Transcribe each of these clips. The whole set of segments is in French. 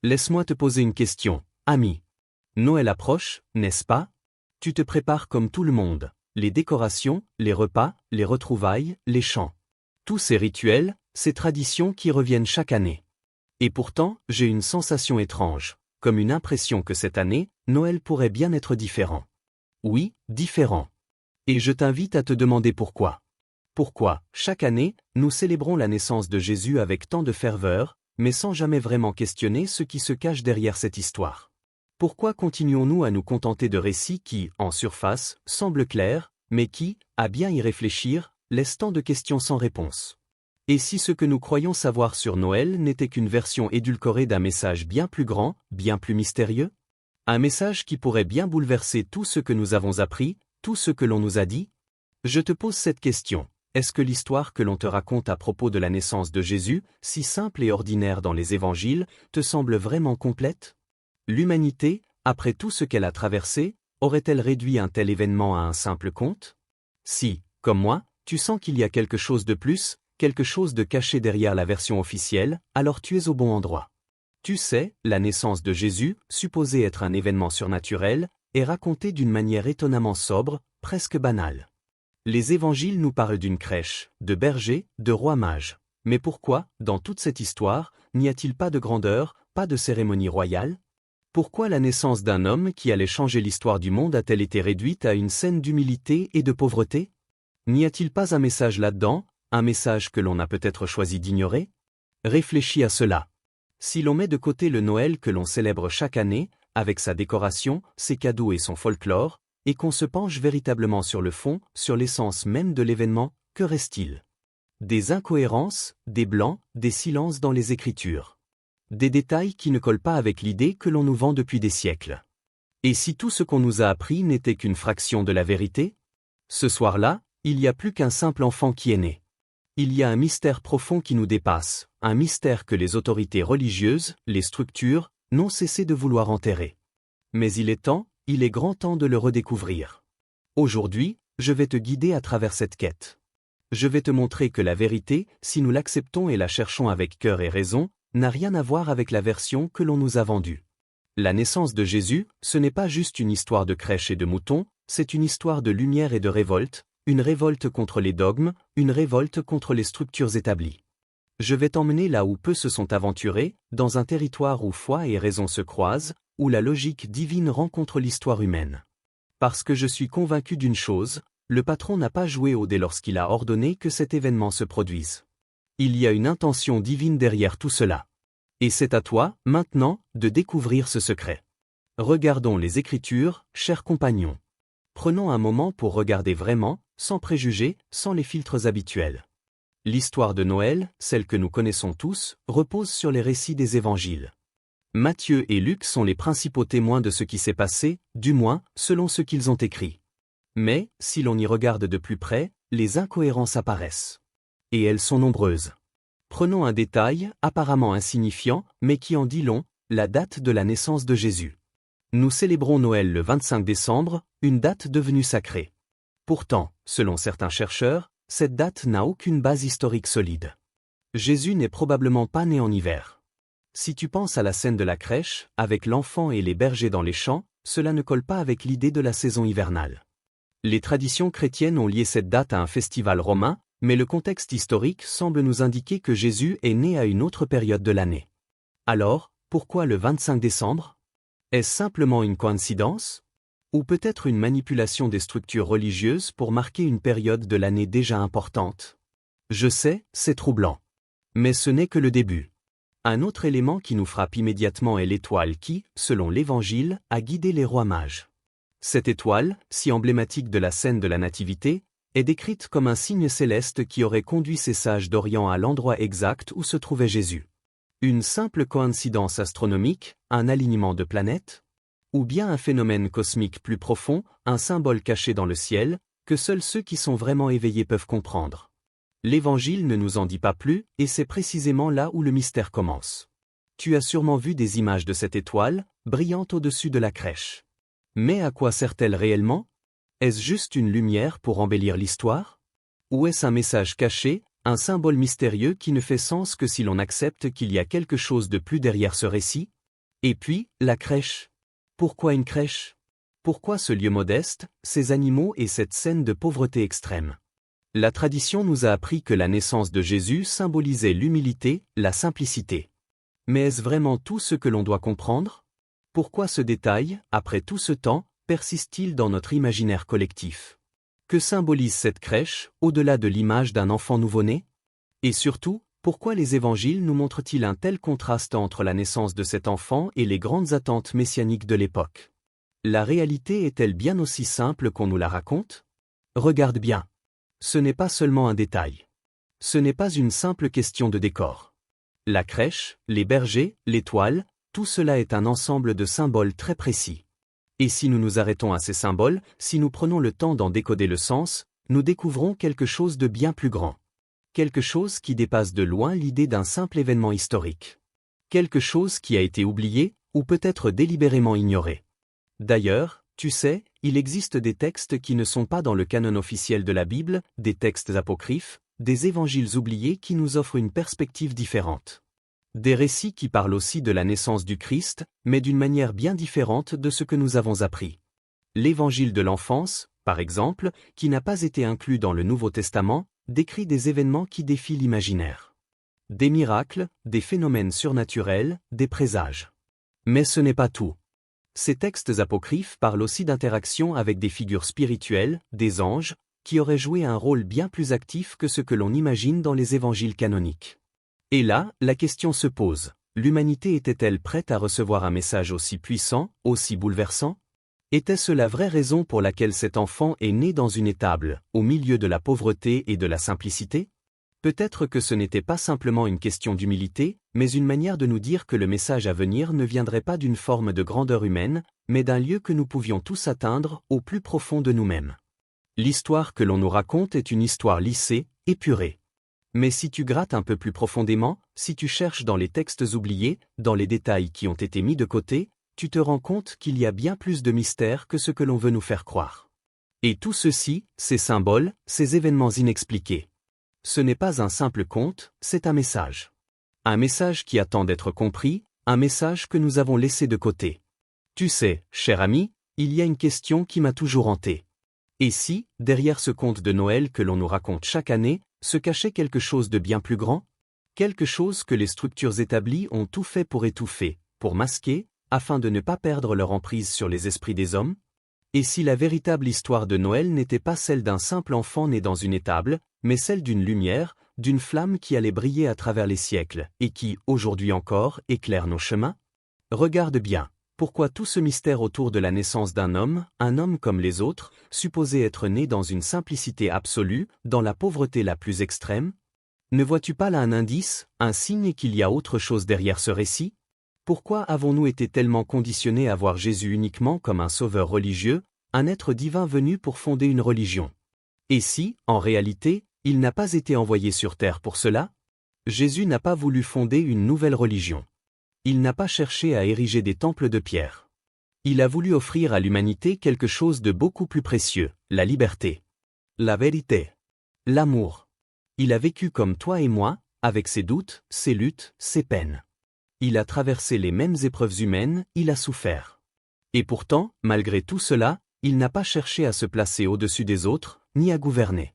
Laisse-moi te poser une question, ami. Noël approche, n'est-ce pas? Tu te prépares comme tout le monde. Les décorations, les repas, les retrouvailles, les chants. Tous ces rituels, ces traditions qui reviennent chaque année. Et pourtant, j'ai une sensation étrange, comme une impression que cette année, Noël pourrait bien être différent. Oui, différent. Et je t'invite à te demander pourquoi. Pourquoi, chaque année, nous célébrons la naissance de Jésus avec tant de ferveur, mais sans jamais vraiment questionner ce qui se cache derrière cette histoire. Pourquoi continuons-nous à nous contenter de récits qui, en surface, semblent clairs, mais qui, à bien y réfléchir, laissent tant de questions sans réponse? Et si ce que nous croyons savoir sur Noël n'était qu'une version édulcorée d'un message bien plus grand, bien plus mystérieux? Un message qui pourrait bien bouleverser tout ce que nous avons appris, tout ce que l'on nous a dit? Je te pose cette question. Est-ce que l'histoire que l'on te raconte à propos de la naissance de Jésus, si simple et ordinaire dans les évangiles, te semble vraiment complète? L'humanité, après tout ce qu'elle a traversé, aurait-elle réduit un tel événement à un simple conte? Si, comme moi, tu sens qu'il y a quelque chose de plus, quelque chose de caché derrière la version officielle, alors tu es au bon endroit. Tu sais, la naissance de Jésus, supposée être un événement surnaturel, est racontée d'une manière étonnamment sobre, presque banale. Les évangiles nous parlent d'une crèche, de bergers, de rois mages. Mais pourquoi, dans toute cette histoire, n'y a-t-il pas de grandeur, pas de cérémonie royale? Pourquoi la naissance d'un homme qui allait changer l'histoire du monde a-t-elle été réduite à une scène d'humilité et de pauvreté? N'y a-t-il pas un message là-dedans, un message que l'on a peut-être choisi d'ignorer? Réfléchis à cela. Si l'on met de côté le Noël que l'on célèbre chaque année, avec sa décoration, ses cadeaux et son folklore, et qu'on se penche véritablement sur le fond, sur l'essence même de l'événement, que reste-t-il? Des incohérences, des blancs, des silences dans les Écritures. Des détails qui ne collent pas avec l'idée que l'on nous vend depuis des siècles. Et si tout ce qu'on nous a appris n'était qu'une fraction de la vérité? Ce soir-là, il n'y a plus qu'un simple enfant qui est né. Il y a un mystère profond qui nous dépasse, un mystère que les autorités religieuses, les structures, n'ont cessé de vouloir enterrer. Mais il est grand temps de le redécouvrir. Aujourd'hui, je vais te guider à travers cette quête. Je vais te montrer que la vérité, si nous l'acceptons et la cherchons avec cœur et raison, n'a rien à voir avec la version que l'on nous a vendue. La naissance de Jésus, ce n'est pas juste une histoire de crèche et de moutons, c'est une histoire de lumière et de révolte, une révolte contre les dogmes, une révolte contre les structures établies. Je vais t'emmener là où peu se sont aventurés, dans un territoire où foi et raison se croisent, où la logique divine rencontre l'histoire humaine. Parce que je suis convaincu d'une chose, le patron n'a pas joué au dé lorsqu'il a ordonné que cet événement se produise. Il y a une intention divine derrière tout cela. Et c'est à toi, maintenant, de découvrir ce secret. Regardons les Écritures, chers compagnons. Prenons un moment pour regarder vraiment, sans préjugés, sans les filtres habituels. L'histoire de Noël, celle que nous connaissons tous, repose sur les récits des évangiles. Matthieu et Luc sont les principaux témoins de ce qui s'est passé, du moins, selon ce qu'ils ont écrit. Mais, si l'on y regarde de plus près, les incohérences apparaissent. Et elles sont nombreuses. Prenons un détail, apparemment insignifiant, mais qui en dit long, la date de la naissance de Jésus. Nous célébrons Noël le 25 décembre, une date devenue sacrée. Pourtant, selon certains chercheurs, cette date n'a aucune base historique solide. Jésus n'est probablement pas né en hiver. Si tu penses à la scène de la crèche, avec l'enfant et les bergers dans les champs, cela ne colle pas avec l'idée de la saison hivernale. Les traditions chrétiennes ont lié cette date à un festival romain, mais le contexte historique semble nous indiquer que Jésus est né à une autre période de l'année. Alors, pourquoi le 25 décembre? Est-ce simplement une coïncidence? Ou peut-être une manipulation des structures religieuses pour marquer une période de l'année déjà importante? Je sais, c'est troublant. Mais ce n'est que le début. Un autre élément qui nous frappe immédiatement est l'étoile qui, selon l'Évangile, a guidé les rois mages. Cette étoile, si emblématique de la scène de la Nativité, est décrite comme un signe céleste qui aurait conduit ces sages d'Orient à l'endroit exact où se trouvait Jésus. Une simple coïncidence astronomique, un alignement de planètes? Ou bien un phénomène cosmique plus profond, un symbole caché dans le ciel, que seuls ceux qui sont vraiment éveillés peuvent comprendre? L'Évangile ne nous en dit pas plus, et c'est précisément là où le mystère commence. Tu as sûrement vu des images de cette étoile, brillante au-dessus de la crèche. Mais à quoi sert-elle réellement? Est-ce juste une lumière pour embellir l'histoire? Ou est-ce un message caché, un symbole mystérieux qui ne fait sens que si l'on accepte qu'il y a quelque chose de plus derrière ce récit? Et puis, la crèche. Pourquoi une crèche? Pourquoi ce lieu modeste, ces animaux et cette scène de pauvreté extrême? La tradition nous a appris que la naissance de Jésus symbolisait l'humilité, la simplicité. Mais est-ce vraiment tout ce que l'on doit comprendre? Pourquoi ce détail, après tout ce temps, persiste-t-il dans notre imaginaire collectif? Que symbolise cette crèche, au-delà de l'image d'un enfant nouveau-né? Et surtout, pourquoi les évangiles nous montrent-ils un tel contraste entre la naissance de cet enfant et les grandes attentes messianiques de l'époque? La réalité est-elle bien aussi simple qu'on nous la raconte? Regarde bien. Ce n'est pas seulement un détail. Ce n'est pas une simple question de décor. La crèche, les bergers, l'étoile, tout cela est un ensemble de symboles très précis. Et si nous nous arrêtons à ces symboles, si nous prenons le temps d'en décoder le sens, nous découvrons quelque chose de bien plus grand. Quelque chose qui dépasse de loin l'idée d'un simple événement historique. Quelque chose qui a été oublié, ou peut-être délibérément ignoré. D'ailleurs, tu sais, il existe des textes qui ne sont pas dans le canon officiel de la Bible, des textes apocryphes, des évangiles oubliés qui nous offrent une perspective différente. Des récits qui parlent aussi de la naissance du Christ, mais d'une manière bien différente de ce que nous avons appris. L'évangile de l'enfance, par exemple, qui n'a pas été inclus dans le Nouveau Testament, décrit des événements qui défient l'imaginaire. Des miracles, des phénomènes surnaturels, des présages. Mais ce n'est pas tout. Ces textes apocryphes parlent aussi d'interactions avec des figures spirituelles, des anges, qui auraient joué un rôle bien plus actif que ce que l'on imagine dans les évangiles canoniques. Et là, la question se pose, l'humanité était-elle prête à recevoir un message aussi puissant, aussi bouleversant? Était-ce la vraie raison pour laquelle cet enfant est né dans une étable, au milieu de la pauvreté et de la simplicité? Peut-être que ce n'était pas simplement une question d'humilité, mais une manière de nous dire que le message à venir ne viendrait pas d'une forme de grandeur humaine, mais d'un lieu que nous pouvions tous atteindre, au plus profond de nous-mêmes. L'histoire que l'on nous raconte est une histoire lissée, épurée. Mais si tu grattes un peu plus profondément, si tu cherches dans les textes oubliés, dans les détails qui ont été mis de côté, tu te rends compte qu'il y a bien plus de mystère que ce que l'on veut nous faire croire. Et tout ceci, ces symboles, ces événements inexpliqués. Ce n'est pas un simple conte, c'est un message. Un message qui attend d'être compris, un message que nous avons laissé de côté. Tu sais, cher ami, il y a une question qui m'a toujours hanté. Et si, derrière ce conte de Noël que l'on nous raconte chaque année, se cachait quelque chose de bien plus grand? Quelque chose que les structures établies ont tout fait pour étouffer, pour masquer, afin de ne pas perdre leur emprise sur les esprits des hommes? Et si la véritable histoire de Noël n'était pas celle d'un simple enfant né dans une étable, mais celle d'une lumière, d'une flamme qui allait briller à travers les siècles, et qui, aujourd'hui encore, éclaire nos chemins? Regarde bien, pourquoi tout ce mystère autour de la naissance d'un homme, un homme comme les autres, supposé être né dans une simplicité absolue, dans la pauvreté la plus extrême? Ne vois-tu pas là un indice, un signe qu'il y a autre chose derrière ce récit? Pourquoi avons-nous été tellement conditionnés à voir Jésus uniquement comme un sauveur religieux, un être divin venu pour fonder une religion? Et si, en réalité, il n'a pas été envoyé sur terre pour cela? Jésus n'a pas voulu fonder une nouvelle religion. Il n'a pas cherché à ériger des temples de pierre. Il a voulu offrir à l'humanité quelque chose de beaucoup plus précieux, la liberté. La vérité. L'amour. Il a vécu comme toi et moi, avec ses doutes, ses luttes, ses peines. Il a traversé les mêmes épreuves humaines, il a souffert. Et pourtant, malgré tout cela, il n'a pas cherché à se placer au-dessus des autres, ni à gouverner.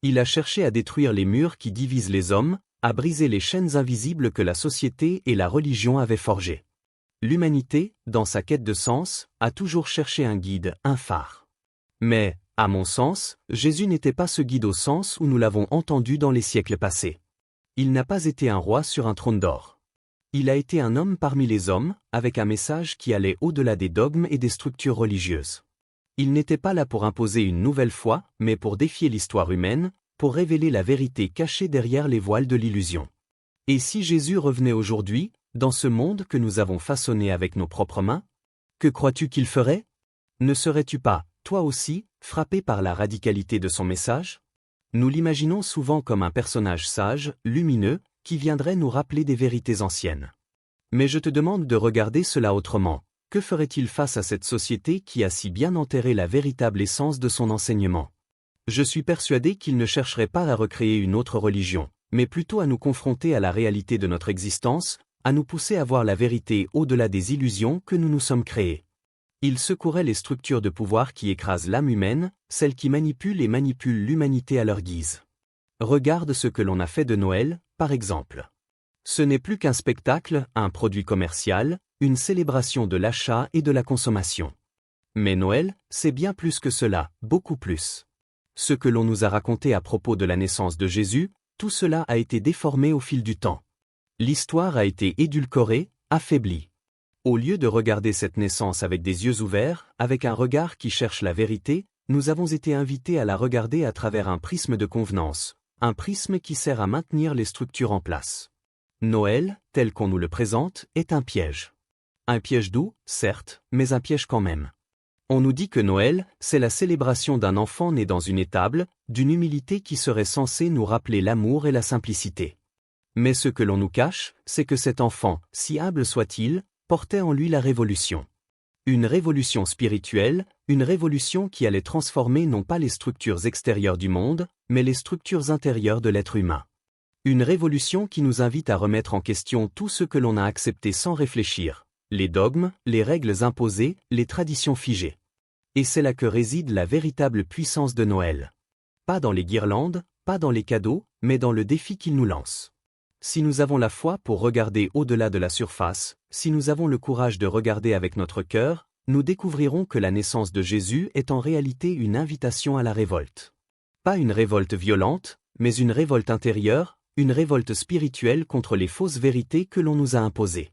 Il a cherché à détruire les murs qui divisent les hommes, à briser les chaînes invisibles que la société et la religion avaient forgées. L'humanité, dans sa quête de sens, a toujours cherché un guide, un phare. Mais, à mon sens, Jésus n'était pas ce guide au sens où nous l'avons entendu dans les siècles passés. Il n'a pas été un roi sur un trône d'or. Il a été un homme parmi les hommes, avec un message qui allait au-delà des dogmes et des structures religieuses. Il n'était pas là pour imposer une nouvelle foi, mais pour défier l'histoire humaine, pour révéler la vérité cachée derrière les voiles de l'illusion. Et si Jésus revenait aujourd'hui, dans ce monde que nous avons façonné avec nos propres mains? Que crois-tu qu'il ferait? Ne serais-tu pas, toi aussi, frappé par la radicalité de son message? Nous l'imaginons souvent comme un personnage sage, lumineux, qui viendrait nous rappeler des vérités anciennes. Mais je te demande de regarder cela autrement. Que ferait-il face à cette société qui a si bien enterré la véritable essence de son enseignement? Je suis persuadé qu'il ne chercherait pas à recréer une autre religion, mais plutôt à nous confronter à la réalité de notre existence, à nous pousser à voir la vérité au-delà des illusions que nous nous sommes créées. Il secourait les structures de pouvoir qui écrasent l'âme humaine, celles qui manipulent et manipulent l'humanité à leur guise. Regarde ce que l'on a fait de Noël, par exemple. Ce n'est plus qu'un spectacle, un produit commercial, une célébration de l'achat et de la consommation. Mais Noël, c'est bien plus que cela, beaucoup plus. Ce que l'on nous a raconté à propos de la naissance de Jésus, tout cela a été déformé au fil du temps. L'histoire a été édulcorée, affaiblie. Au lieu de regarder cette naissance avec des yeux ouverts, avec un regard qui cherche la vérité, nous avons été invités à la regarder à travers un prisme de convenance, un prisme qui sert à maintenir les structures en place. Noël, tel qu'on nous le présente, est un piège. Un piège doux, certes, mais un piège quand même. On nous dit que Noël, c'est la célébration d'un enfant né dans une étable, d'une humilité qui serait censée nous rappeler l'amour et la simplicité. Mais ce que l'on nous cache, c'est que cet enfant, si humble soit-il, portait en lui la révolution. Une révolution spirituelle, une révolution qui allait transformer non pas les structures extérieures du monde, mais les structures intérieures de l'être humain. Une révolution qui nous invite à remettre en question tout ce que l'on a accepté sans réfléchir, les dogmes, les règles imposées, les traditions figées. Et c'est là que réside la véritable puissance de Noël. Pas dans les guirlandes, pas dans les cadeaux, mais dans le défi qu'il nous lance. Si nous avons la foi pour regarder au-delà de la surface, si nous avons le courage de regarder avec notre cœur, nous découvrirons que la naissance de Jésus est en réalité une invitation à la révolte. Pas une révolte violente, mais une révolte intérieure, une révolte spirituelle contre les fausses vérités que l'on nous a imposées.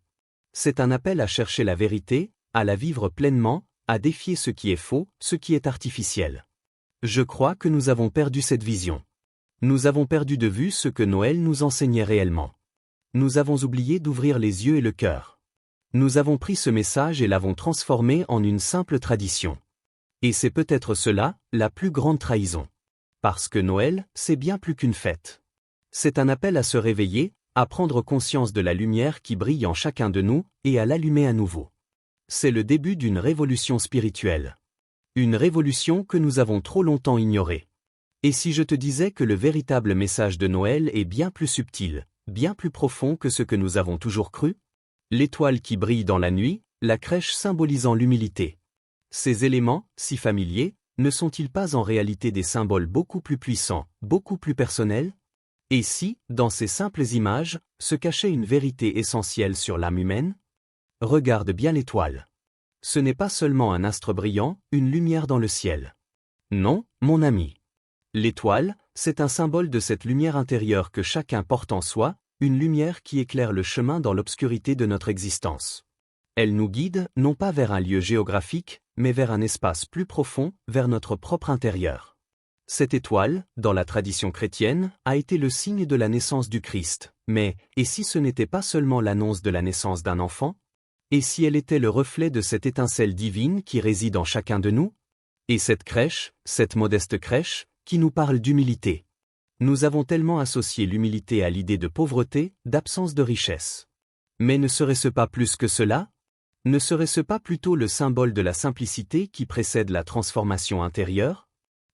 C'est un appel à chercher la vérité, à la vivre pleinement, à défier ce qui est faux, ce qui est artificiel. Je crois que nous avons perdu cette vision. Nous avons perdu de vue ce que Noël nous enseignait réellement. Nous avons oublié d'ouvrir les yeux et le cœur. Nous avons pris ce message et l'avons transformé en une simple tradition. Et c'est peut-être cela, la plus grande trahison. Parce que Noël, c'est bien plus qu'une fête. C'est un appel à se réveiller, à prendre conscience de la lumière qui brille en chacun de nous, et à l'allumer à nouveau. C'est le début d'une révolution spirituelle. Une révolution que nous avons trop longtemps ignorée. Et si je te disais que le véritable message de Noël est bien plus subtil, bien plus profond que ce que nous avons toujours cru? L'étoile qui brille dans la nuit, la crèche symbolisant l'humilité. Ces éléments, si familiers, ne sont-ils pas en réalité des symboles beaucoup plus puissants, beaucoup plus personnels? Et si, dans ces simples images, se cachait une vérité essentielle sur l'âme humaine? Regarde bien l'étoile. Ce n'est pas seulement un astre brillant, une lumière dans le ciel. Non, mon ami. L'étoile, c'est un symbole de cette lumière intérieure que chacun porte en soi, une lumière qui éclaire le chemin dans l'obscurité de notre existence. Elle nous guide, non pas vers un lieu géographique, mais vers un espace plus profond, vers notre propre intérieur. Cette étoile, dans la tradition chrétienne, a été le signe de la naissance du Christ, mais, et si ce n'était pas seulement l'annonce de la naissance d'un enfant? Et si elle était le reflet de cette étincelle divine qui réside en chacun de nous? Et cette crèche, cette modeste crèche, qui nous parle d'humilité. Nous avons tellement associé l'humilité à l'idée de pauvreté, d'absence de richesse. Mais ne serait-ce pas plus que cela? Ne serait-ce pas plutôt le symbole de la simplicité qui précède la transformation intérieure?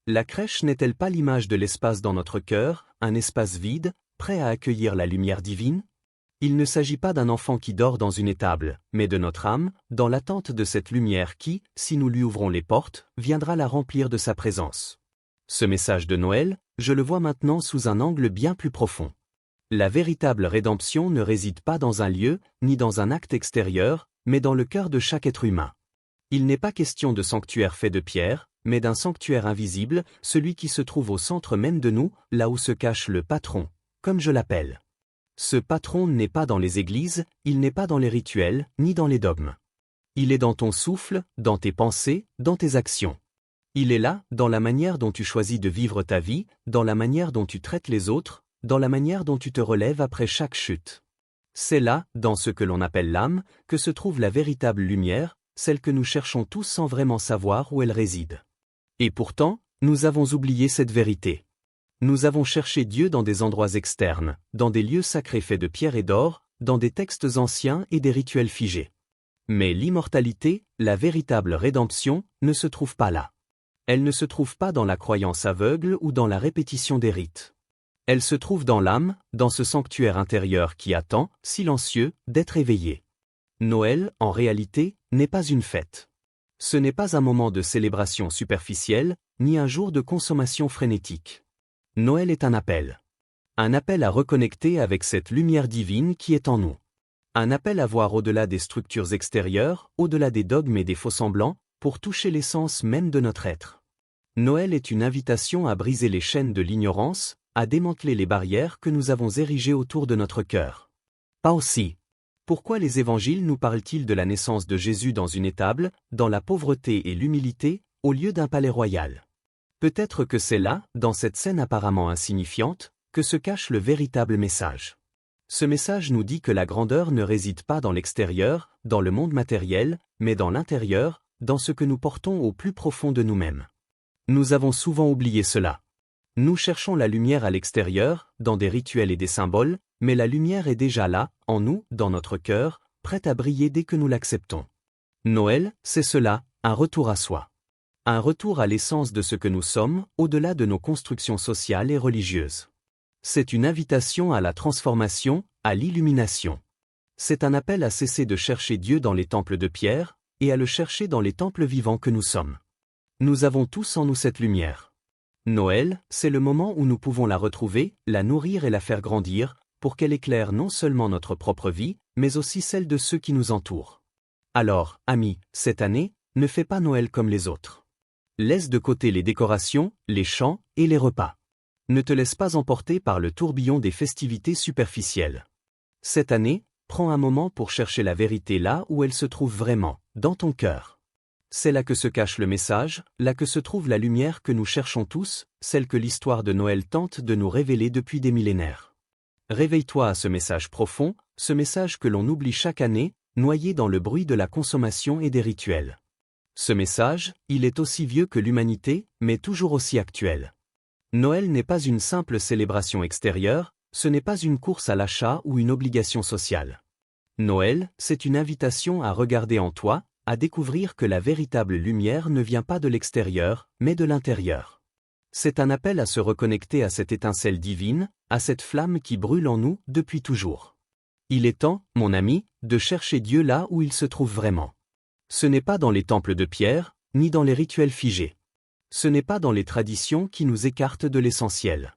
La crèche n'est-elle pas l'image de l'espace dans notre cœur, un espace vide, prêt à accueillir la lumière divine? Il ne s'agit pas d'un enfant qui dort dans une étable, mais de notre âme, dans l'attente de cette lumière qui, si nous lui ouvrons les portes, viendra la remplir de sa présence. Ce message de Noël, je le vois maintenant sous un angle bien plus profond. La véritable rédemption ne réside pas dans un lieu, ni dans un acte extérieur, mais dans le cœur de chaque être humain. Il n'est pas question de sanctuaire fait de pierre, mais d'un sanctuaire invisible, celui qui se trouve au centre même de nous, là où se cache le patron, comme je l'appelle. Ce patron n'est pas dans les églises, il n'est pas dans les rituels, ni dans les dogmes. Il est dans ton souffle, dans tes pensées, dans tes actions. Il est là, dans la manière dont tu choisis de vivre ta vie, dans la manière dont tu traites les autres, dans la manière dont tu te relèves après chaque chute. C'est là, dans ce que l'on appelle l'âme, que se trouve la véritable lumière, celle que nous cherchons tous sans vraiment savoir où elle réside. Et pourtant, nous avons oublié cette vérité. Nous avons cherché Dieu dans des endroits externes, dans des lieux sacrés faits de pierre et d'or, dans des textes anciens et des rituels figés. Mais l'immortalité, la véritable rédemption, ne se trouve pas là. Elle ne se trouve pas dans la croyance aveugle ou dans la répétition des rites. Elle se trouve dans l'âme, dans ce sanctuaire intérieur qui attend, silencieux, d'être éveillé. Noël, en réalité, n'est pas une fête. Ce n'est pas un moment de célébration superficielle, ni un jour de consommation frénétique. Noël est un appel. Un appel à reconnecter avec cette lumière divine qui est en nous. Un appel à voir au-delà des structures extérieures, au-delà des dogmes et des faux-semblants, pour toucher l'essence même de notre être. Noël est une invitation à briser les chaînes de l'ignorance, à démanteler les barrières que nous avons érigées autour de notre cœur. Pas aussi. Pourquoi les évangiles nous parlent-ils de la naissance de Jésus dans une étable, dans la pauvreté et l'humilité, au lieu d'un palais royal? Peut-être que c'est là, dans cette scène apparemment insignifiante, que se cache le véritable message. Ce message nous dit que la grandeur ne réside pas dans l'extérieur, dans le monde matériel, mais dans l'intérieur, dans ce que nous portons au plus profond de nous-mêmes. Nous avons souvent oublié cela. Nous cherchons la lumière à l'extérieur, dans des rituels et des symboles, mais la lumière est déjà là, en nous, dans notre cœur, prête à briller dès que nous l'acceptons. Noël, c'est cela, un retour à soi. Un retour à l'essence de ce que nous sommes, au-delà de nos constructions sociales et religieuses. C'est une invitation à la transformation, à l'illumination. C'est un appel à cesser de chercher Dieu dans les temples de pierre, et à le chercher dans les temples vivants que nous sommes. Nous avons tous en nous cette lumière. Noël, c'est le moment où nous pouvons la retrouver, la nourrir et la faire grandir, pour qu'elle éclaire non seulement notre propre vie, mais aussi celle de ceux qui nous entourent. Alors, amis, cette année, ne fais pas Noël comme les autres. Laisse de côté les décorations, les chants et les repas. Ne te laisse pas emporter par le tourbillon des festivités superficielles. Cette année, prends un moment pour chercher la vérité là où elle se trouve vraiment, dans ton cœur. C'est là que se cache le message, là que se trouve la lumière que nous cherchons tous, celle que l'histoire de Noël tente de nous révéler depuis des millénaires. Réveille-toi à ce message profond, ce message que l'on oublie chaque année, noyé dans le bruit de la consommation et des rituels. Ce message, il est aussi vieux que l'humanité, mais toujours aussi actuel. Noël n'est pas une simple célébration extérieure, ce n'est pas une course à l'achat ou une obligation sociale. Noël, c'est une invitation à regarder en toi, à découvrir que la véritable lumière ne vient pas de l'extérieur, mais de l'intérieur. C'est un appel à se reconnecter à cette étincelle divine, à cette flamme qui brûle en nous depuis toujours. Il est temps, mon ami, de chercher Dieu là où il se trouve vraiment. Ce n'est pas dans les temples de pierre, ni dans les rituels figés. Ce n'est pas dans les traditions qui nous écartent de l'essentiel.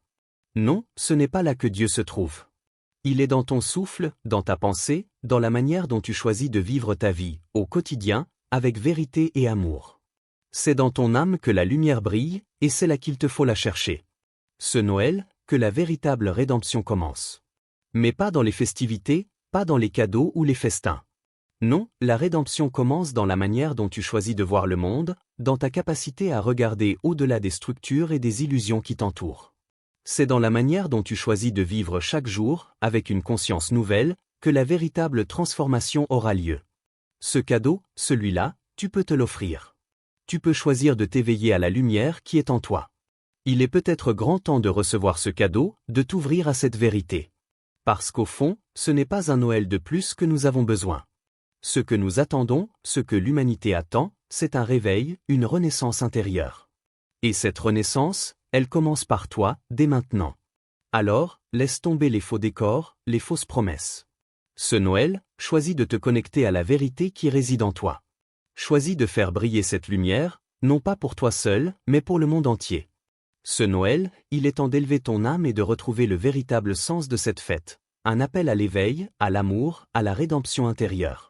Non, ce n'est pas là que Dieu se trouve. Il est dans ton souffle, dans ta pensée, dans la manière dont tu choisis de vivre ta vie, au quotidien, avec vérité et amour. C'est dans ton âme que la lumière brille, et c'est là qu'il te faut la chercher. Ce Noël, que la véritable rédemption commence. Mais pas dans les festivités, pas dans les cadeaux ou les festins. Non, la rédemption commence dans la manière dont tu choisis de voir le monde, dans ta capacité à regarder au-delà des structures et des illusions qui t'entourent. C'est dans la manière dont tu choisis de vivre chaque jour, avec une conscience nouvelle, que la véritable transformation aura lieu. Ce cadeau, celui-là, tu peux te l'offrir. Tu peux choisir de t'éveiller à la lumière qui est en toi. Il est peut-être grand temps de recevoir ce cadeau, de t'ouvrir à cette vérité. Parce qu'au fond, ce n'est pas un Noël de plus que nous avons besoin. Ce que nous attendons, ce que l'humanité attend, c'est un réveil, une renaissance intérieure. Et cette renaissance, elle commence par toi, dès maintenant. Alors, laisse tomber les faux décors, les fausses promesses. Ce Noël, choisis de te connecter à la vérité qui réside en toi. Choisis de faire briller cette lumière, non pas pour toi seul, mais pour le monde entier. Ce Noël, il est temps d'élever ton âme et de retrouver le véritable sens de cette fête. Un appel à l'éveil, à l'amour, à la rédemption intérieure.